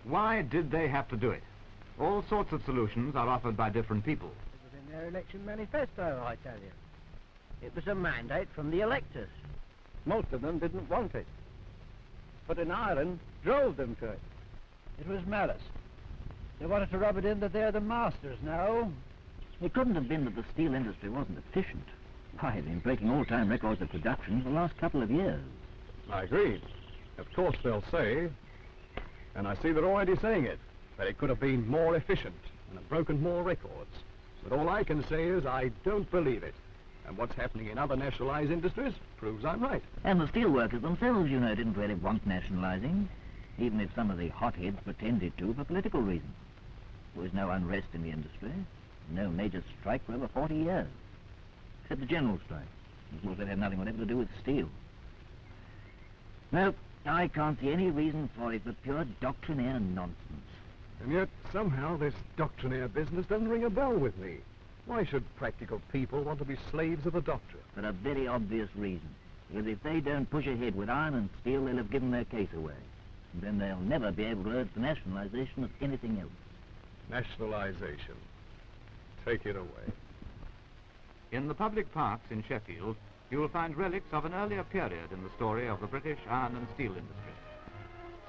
Why did they have to do it? All sorts of solutions are offered by different people. It was in their election manifesto, I tell you. It was a mandate from the electors. Most of them didn't want it. But in Ireland, drove them to it. It was malice. They wanted to rub it in that they're the masters now. It couldn't have been that the steel industry wasn't efficient. Why, they've been breaking all-time records of production for the last couple of years. I agree. Of course they'll say, and I see they're already saying it, that it could have been more efficient and have broken more records. But all I can say is I don't believe it. And what's happening in other nationalised industries proves I'm right. And the steelworkers themselves, you know, didn't really want nationalising, even if some of the hotheads pretended to for political reasons. There was no unrest in the industry, no major strike for over 40 years, except the general strike. Of course, that had nothing whatever to do with steel. No, I can't see any reason for it but pure doctrinaire nonsense. And yet, somehow, this doctrinaire business doesn't ring a bell with me. Why should practical people want to be slaves of the doctrine? For a very obvious reason. Because if they don't push ahead with iron and steel, they'll have given their case away. And then they'll never be able to urge the nationalisation of anything else. Nationalisation. Take it away. In the public parks in Sheffield, you will find relics of an earlier period in the story of the British iron and steel industry.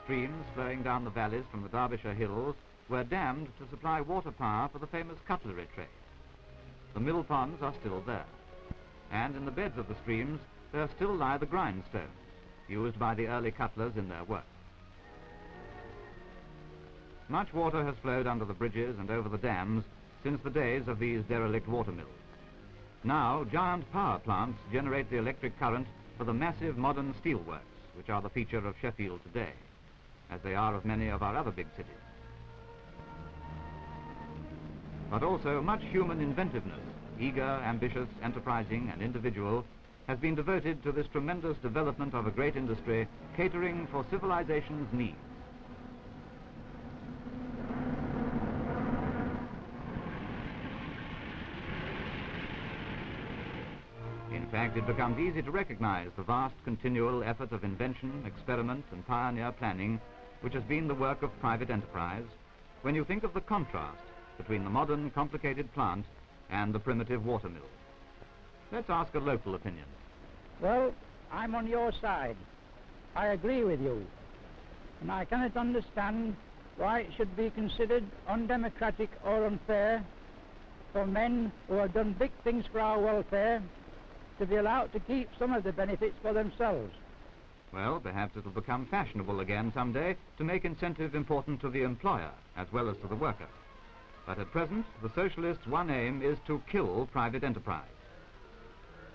Streams flowing down the valleys from the Derbyshire hills were dammed to supply water power for the famous cutlery trade. The mill ponds are still there, and in the beds of the streams there still lie the grindstones, used by the early cutlers in their work. Much water has flowed under the bridges and over the dams since the days of these derelict water mills. Now, giant power plants generate the electric current for the massive modern steelworks, which are the feature of Sheffield today, as they are of many of our other big cities. But also much human inventiveness, eager, ambitious, enterprising, and individual, has been devoted to this tremendous development of a great industry catering for civilization's needs. In fact, it becomes easy to recognize the vast continual effort of invention, experiment, and pioneer planning which has been the work of private enterprise when you think of the contrast between the modern complicated plant and the primitive water mill. Let's ask a local opinion. Well, I'm on your side. I agree with you. And I cannot understand why it should be considered undemocratic or unfair for men who have done big things for our welfare to be allowed to keep some of the benefits for themselves. Well, perhaps it'll become fashionable again someday to make incentive important to the employer as well as to the worker. But at present, the socialists' one aim is to kill private enterprise.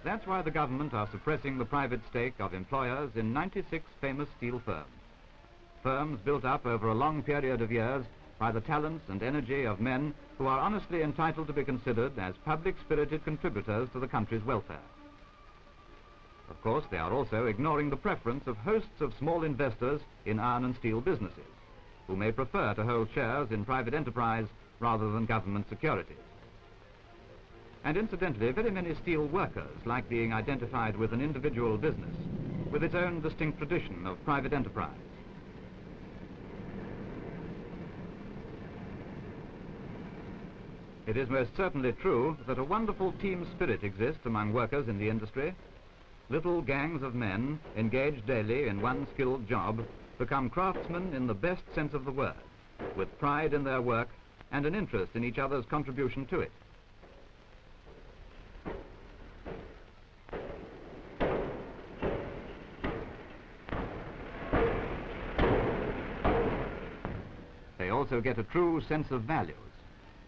That's why the government are suppressing the private stake of employers in 96 famous steel firms. Firms built up over a long period of years by the talents and energy of men who are honestly entitled to be considered as public-spirited contributors to the country's welfare. Of course, they are also ignoring the preference of hosts of small investors in iron and steel businesses, who may prefer to hold shares in private enterprise rather than government securities. And incidentally, very many steel workers like being identified with an individual business, with its own distinct tradition of private enterprise. It is most certainly true that a wonderful team spirit exists among workers in the industry. Little gangs of men, engaged daily in one skilled job, become craftsmen in the best sense of the word, with pride in their work and an interest in each other's contribution to it. They also get a true sense of values.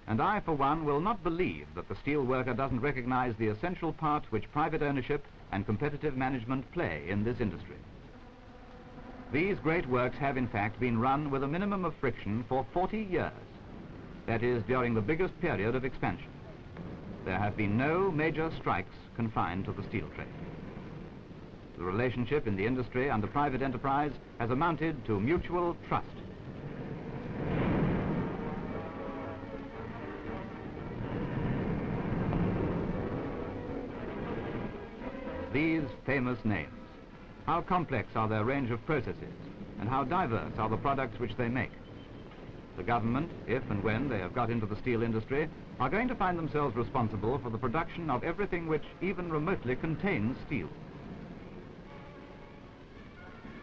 And I, for one, will not believe that the steel worker doesn't recognize the essential part which private ownership and competitive management play in this industry. These great works have, in fact, been run with a minimum of friction for 40 years. That is, during the biggest period of expansion. There have been no major strikes confined to the steel trade. The relationship in the industry under private enterprise has amounted to mutual trust. These famous names. How complex are their range of processes, and how diverse are the products which they make. The government, if and when they have got into the steel industry, are going to find themselves responsible for the production of everything which even remotely contains steel.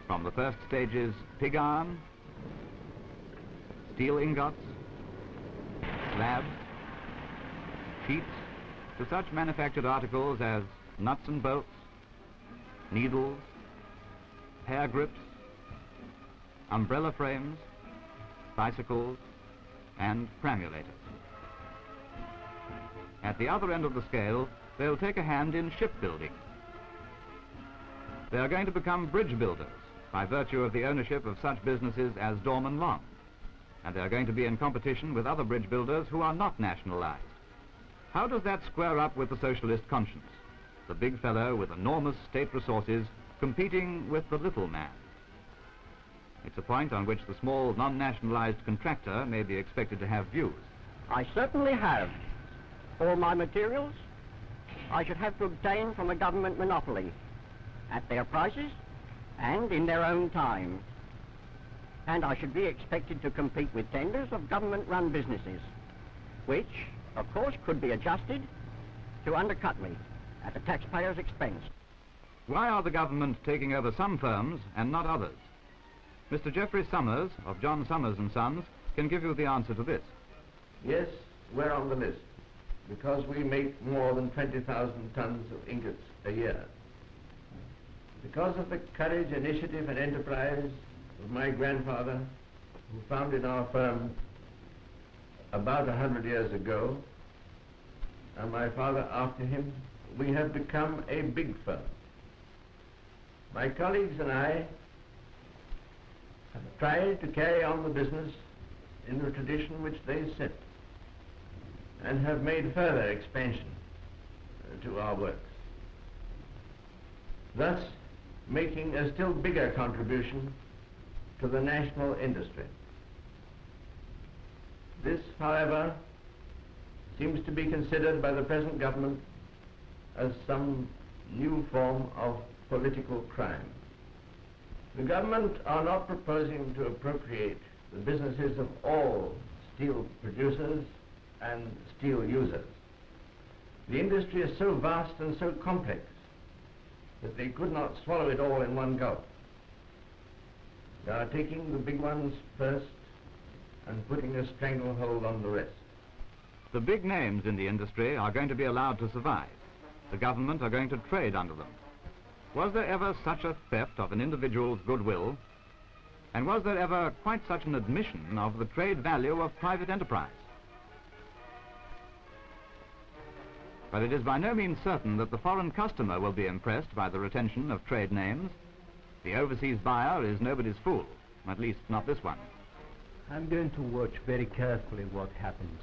From the first stages, pig iron, steel ingots, slabs, sheets, to such manufactured articles as nuts and bolts, needles, hair grips, umbrella frames, bicycles, and pramulators. At the other end of the scale, they'll take a hand in shipbuilding. They are going to become bridge builders by virtue of the ownership of such businesses as Dorman Long, and they are going to be in competition with other bridge builders who are not nationalized. How does that square up with the socialist conscience? The big fellow with enormous state resources competing with the little man. It's a point on which the small, non-nationalized contractor may be expected to have views. I certainly have. All my materials I should have to obtain from a government monopoly at their prices and in their own time. And I should be expected to compete with tenders of government-run businesses, which, of course, could be adjusted to undercut me at the taxpayer's expense. Why are the government taking over some firms and not others? Mr. Geoffrey Summers of John Summers and Sons can give you the answer to this. Yes, we're on the list because we make more than 20,000 tons of ingots a year. Because of the courage, initiative, and enterprise of my grandfather, who founded our firm about 100 years ago, and my father after him, we have become a big firm. My colleagues and I have tried to carry on the business in the tradition which they set, and have made further expansion to our works, thus making a still bigger contribution to the national industry. This, however, seems to be considered by the present government as some new form of political crime. The government are not proposing to appropriate the businesses of all steel producers and steel users. The industry is so vast and so complex that they could not swallow it all in one gulp. They are taking the big ones first and putting a stranglehold on the rest. The big names in the industry are going to be allowed to survive. The government are going to trade under them. Was there ever such a theft of an individual's goodwill? And was there ever quite such an admission of the trade value of private enterprise? But it is by no means certain that the foreign customer will be impressed by the retention of trade names. The overseas buyer is nobody's fool, at least not this one. I'm going to watch very carefully what happens.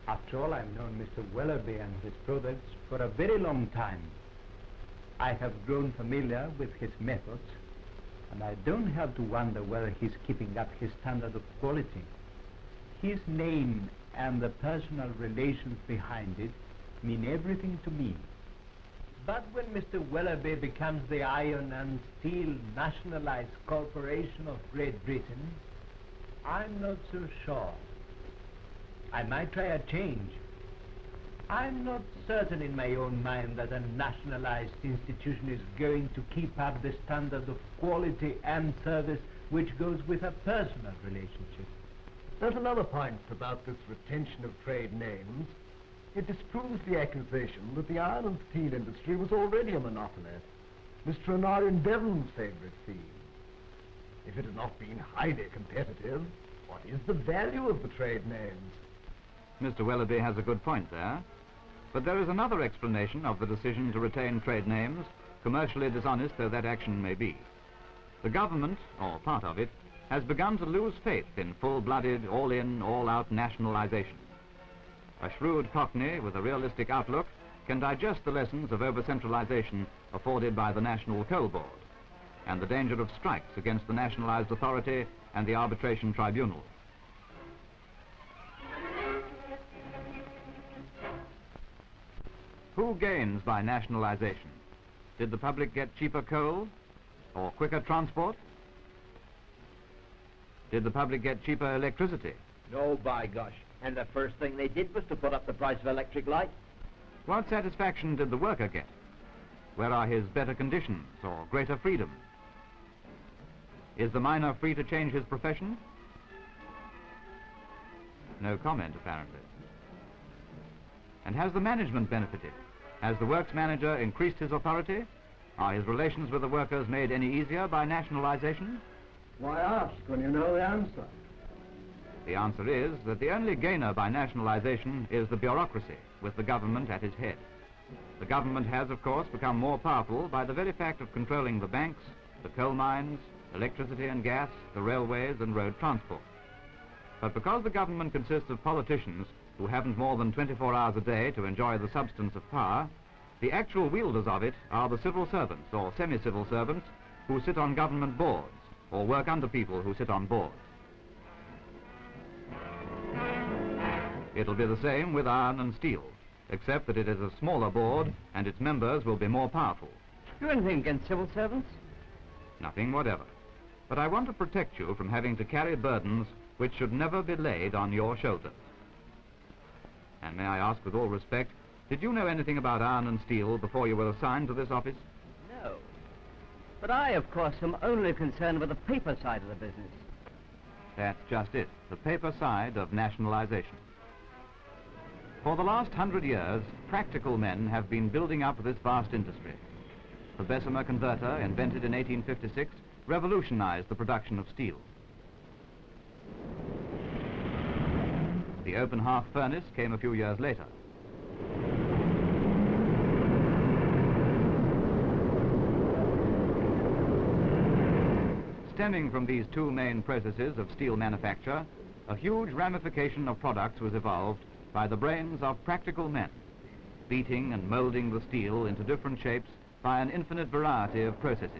After all, I've known Mr. Wellerby and his products for a very long time. I have grown familiar with his methods, and I don't have to wonder whether he's keeping up his standard of quality. His name and the personal relations behind it mean everything to me. But when Mr. Wellerby becomes the Iron and Steel Nationalized Corporation of Great Britain, I'm not so sure. I might try a change. I'm not certain in my own mind that a nationalized institution is going to keep up the standard of quality and service which goes with a personal relationship. There's another point about this retention of trade names. It disproves the accusation that the iron and steel industry was already a monopoly, Mr. Honorian Devon's favourite theme. If it had not been highly competitive, what is the value of the trade names? Mr. Wellerby has a good point there. But there is another explanation of the decision to retain trade names, commercially dishonest though that action may be. The government, or part of it, has begun to lose faith in full-blooded, all-in, all-out nationalization. A shrewd cockney with a realistic outlook can digest the lessons of over-centralization afforded by the National Coal Board and the danger of strikes against the nationalized authority and the arbitration tribunal. Who gains by nationalization? Did the public get cheaper coal or quicker transport? Did the public get cheaper electricity? No, by gosh. And the first thing they did was to put up the price of electric light. What satisfaction did the worker get? Where are his better conditions or greater freedom? Is the miner free to change his profession? No comment, apparently. And has the management benefited? Has the works manager increased his authority? Are his relations with the workers made any easier by nationalisation? Why ask when you know the answer? The answer is that the only gainer by nationalisation is the bureaucracy, with the government at its head. The government has, of course, become more powerful by the very fact of controlling the banks, the coal mines, electricity and gas, the railways and road transport. But because the government consists of politicians who haven't more than 24 hours a day to enjoy the substance of power, the actual wielders of it are the civil servants or semi-civil servants who sit on government boards or work under people who sit on boards. It'll be the same with iron and steel, except that it is a smaller board and its members will be more powerful. You anything against civil servants? Nothing whatever. But I want to protect you from having to carry burdens which should never be laid on your shoulders. And may I ask with all respect, did you know anything about iron and steel before you were assigned to this office? No. But I, of course, am only concerned with the paper side of the business. That's just it, the paper side of nationalisation. For the last 100 years, practical men have been building up this vast industry. The Bessemer converter, invented in 1856, revolutionized the production of steel. The open hearth furnace came a few years later. Stemming from these two main processes of steel manufacture, a huge ramification of products was evolved by the brains of practical men, beating and molding the steel into different shapes by an infinite variety of processes.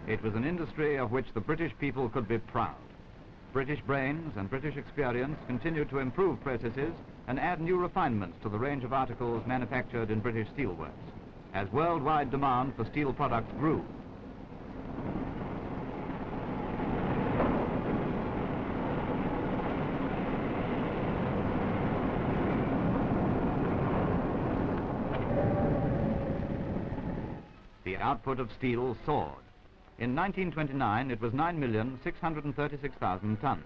It was an industry of which the British people could be proud. British brains and British experience continued to improve processes and add new refinements to the range of articles manufactured in British steelworks, as worldwide demand for steel products grew. The output of steel soared. In 1929, it was 9,636,000 tons.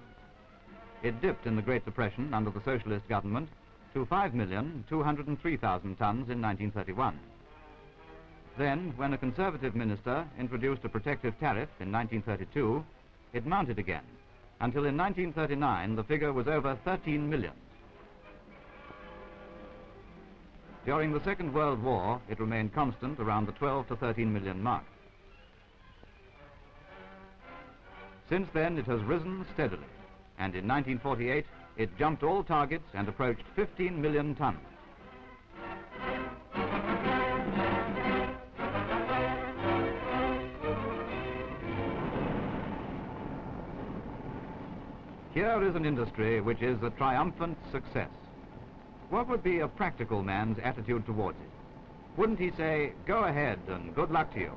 It dipped in the Great Depression under the socialist government to 5,203,000 tons in 1931. Then, when a conservative minister introduced a protective tariff in 1932, it mounted again, until in 1939 the figure was over 13 million. During the Second World War, it remained constant around the 12 to 13 million mark. Since then, it has risen steadily, and in 1948, it jumped all targets and approached 15 million tons. Here is an industry which is a triumphant success. What would be a practical man's attitude towards it? Wouldn't he say, "Go ahead and good luck to you"?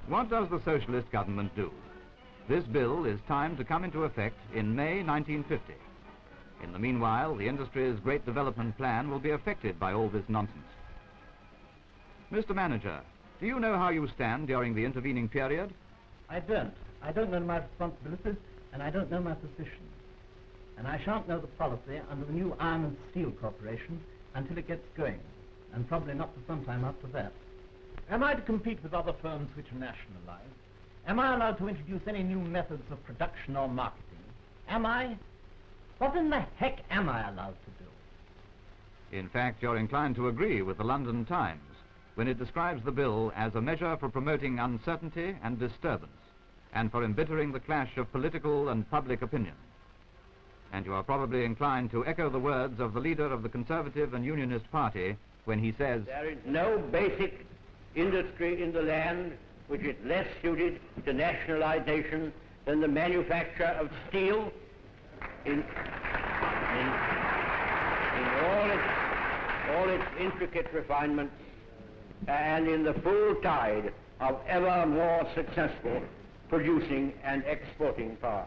What does the socialist government do? This bill is timed to come into effect in May 1950. In the meanwhile, the industry's great development plan will be affected by all this nonsense. Mr. Manager, do you know how you stand during the intervening period? I don't. I don't know my responsibilities, and I don't know my position. And I shan't know the policy under the new Iron and Steel Corporation until it gets going, and probably not for some time after that. Am I to compete with other firms which are nationalized? Am I allowed to introduce any new methods of production or marketing? Am I? What in the heck am I allowed to do? In fact, you're inclined to agree with the London Times when it describes the bill as a measure for promoting uncertainty and disturbance, and for embittering the clash of political and public opinion. And you are probably inclined to echo the words of the leader of the Conservative and Unionist Party when he says, "There is no basic industry in the land which is less suited to nationalization than the manufacture of steel in all its intricate refinements and in the full tide of ever more successful producing and exporting power."